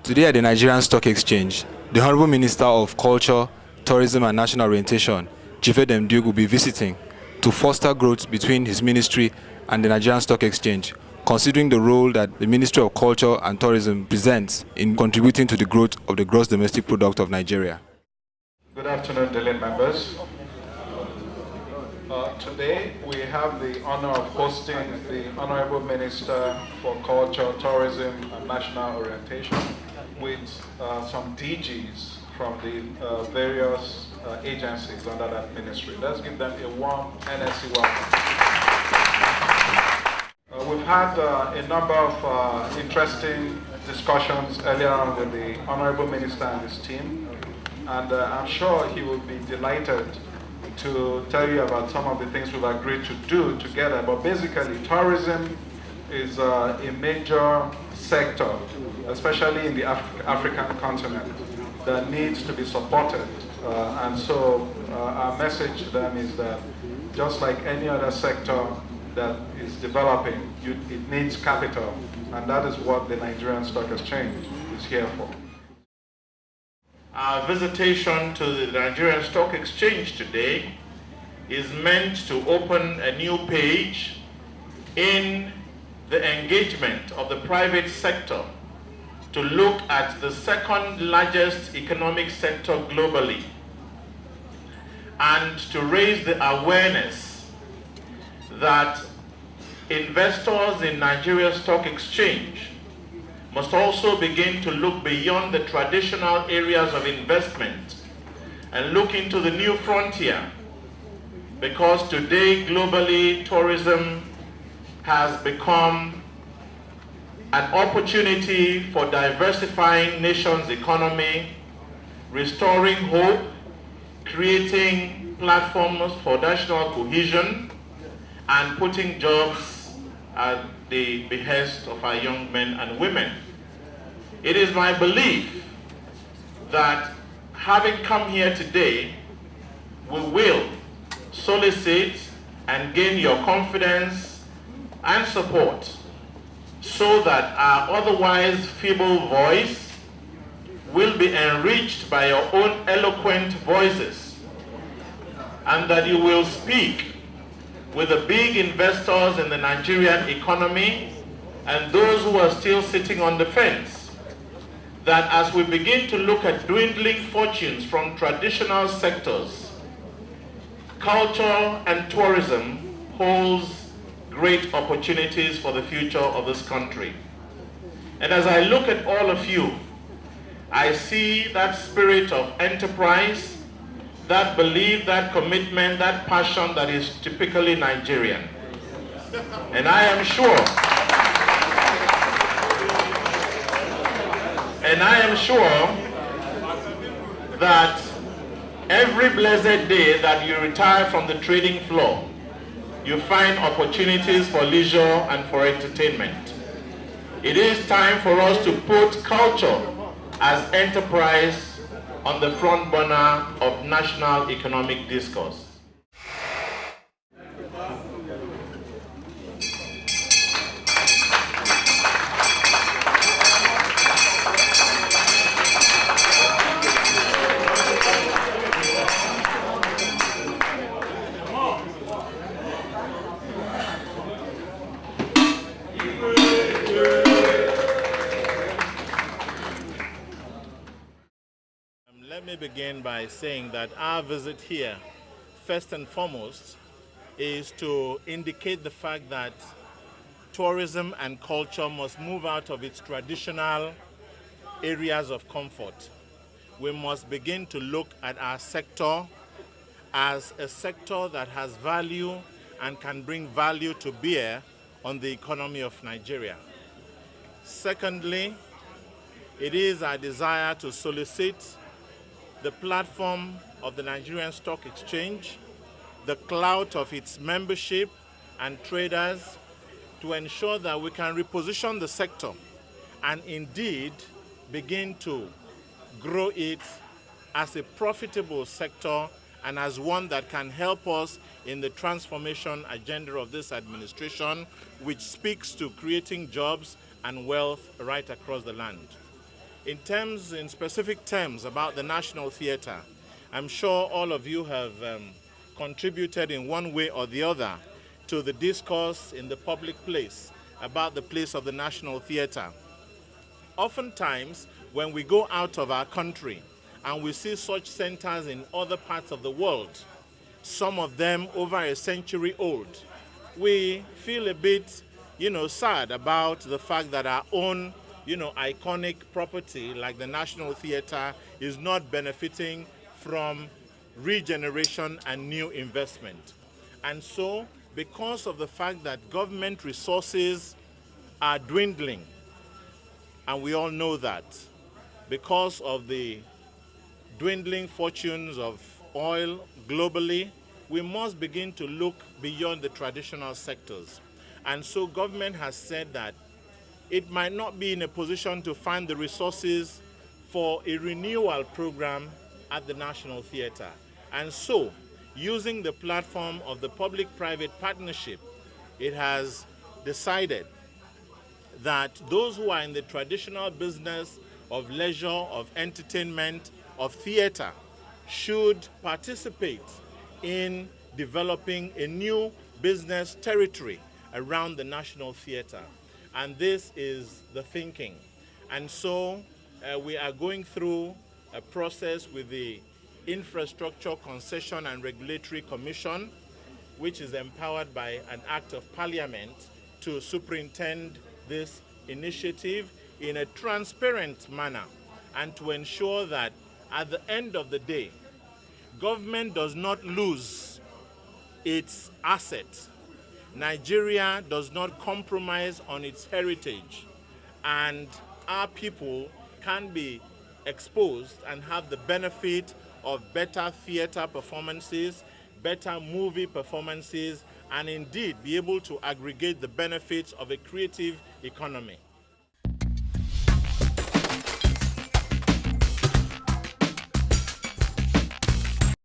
Today at the Nigerian Stock Exchange, the Honorable Minister of Culture, Tourism and National Orientation, Chief Edem will be visiting to foster growth between his ministry and the Nigerian Stock Exchange, considering the role that the Ministry of Culture and Tourism presents in contributing to the growth of the gross domestic product of Nigeria. Good afternoon, delegate members. Today we have the honor of hosting the Honorable Minister for Culture, Tourism and National Orientation with some DGs from the various agencies under that ministry. Let's give them a warm NSC welcome. We've had a number of interesting discussions earlier on with the Honorable Minister and his team, and I'm sure he will be delighted to tell you about some of the things we've agreed to do together. But basically, tourism is a major sector, especially in the African continent, that needs to be supported. And so our message to them is that just like any other sector that is developing, it needs capital. And that is what the Nigerian Stock Exchange is here for. Our visitation to the Nigerian Stock Exchange today is meant to open a new page in the engagement of the private sector to look at the second largest economic sector globally and to raise the awareness that investors in Nigeria Stock Exchange must also begin to look beyond the traditional areas of investment and look into the new frontier, because today globally tourism has become an opportunity for diversifying nations' economy, restoring hope, creating platforms for national cohesion, and putting jobs at the behest of our young men and women. It is my belief that having come here today, we will solicit and gain your confidence and support so that our otherwise feeble voice will be enriched by your own eloquent voices, and that you will speak with the big investors in the Nigerian economy and those who are still sitting on the fence, that as we begin to look at dwindling fortunes from traditional sectors, culture and tourism holds great opportunities for the future of this country. And as I look at all of you, I see that spirit of enterprise, that belief, that commitment, that passion that is typically Nigerian. And I am sure that every blessed day that you retire from the trading floor, you find opportunities for leisure and for entertainment. It is time for us to put culture as enterprise on the front burner of national economic discourse. Let me begin by saying that our visit here, first and foremost, is to indicate the fact that tourism and culture must move out of its traditional areas of comfort. We must begin to look at our sector as a sector that has value and can bring value to bear on the economy of Nigeria. Secondly, it is our desire to solicit the platform of the Nigerian Stock Exchange, the clout of its membership and traders, to ensure that we can reposition the sector and indeed begin to grow it as a profitable sector and as one that can help us in the transformation agenda of this administration, which speaks to creating jobs and wealth right across the land. in specific terms about the National Theatre, I'm sure all of you have contributed in one way or the other to the discourse in the public place about the place of the National Theatre. Oftentimes, when we go out of our country and we see such centers in other parts of the world, some of them over a century old, we feel a bit, sad about the fact that our own, iconic property like the National Theatre is not benefiting from regeneration and new investment. And so, because of the fact that government resources are dwindling, and we all know that, because of the dwindling fortunes of oil globally, we must begin to look beyond the traditional sectors. And so government has said that it might not be in a position to find the resources for a renewal program at the National Theatre. And so, using the platform of the public-private partnership, it has decided that those who are in the traditional business of leisure, of entertainment, of theatre, should participate in developing a new business territory around the National Theatre. And this is the thinking. And so we are going through a process with the Infrastructure Concession and Regulatory Commission, which is empowered by an Act of Parliament to superintend this initiative in a transparent manner and to ensure that at the end of the day, government does not lose its assets. Nigeria does not compromise on its heritage, and our people can be exposed and have the benefit of better theater performances, better movie performances, and indeed be able to aggregate the benefits of a creative economy.